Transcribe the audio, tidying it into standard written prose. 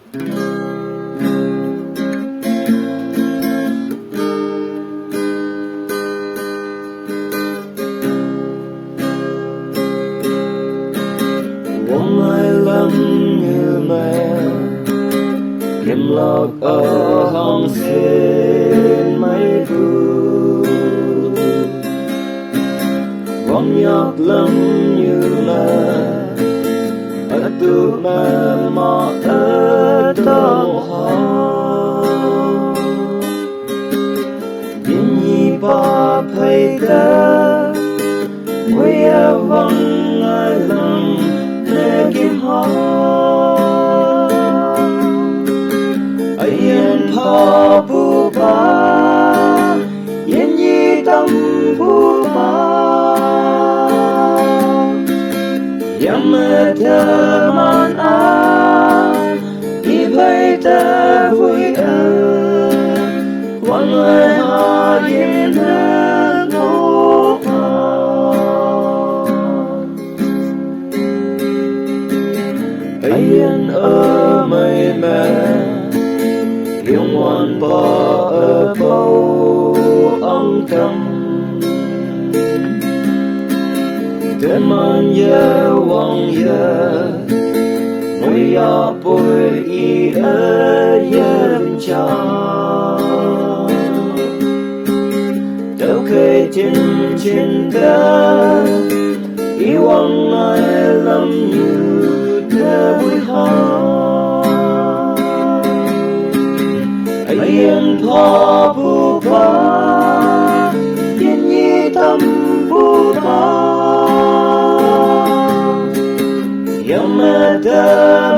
Wangngai lắm như mẹ kiếm lọc ở hồng xin mấy vui Vòng nhọc lắm như mẹ ở tu mẹ mọ ở đông hoa Yên nhi ba phây ta Quê vắng ai lắm Nè kim hoa Yên phò bù ba Yên nhi tâm bù ba Yam thơ man a Đi bay ta vui ơn Wangngai ha yên hân ngô Yên ở mây mẹ Yêu ngoan bỏ ở bầu âm cầm Tên man yewang Môi ya bồi y ở yếm cha Đâu kê trên ta Yewang ai lắm như ta vui hoa Yên phò bù ba Yên nhi tâm bù ba Yam thơ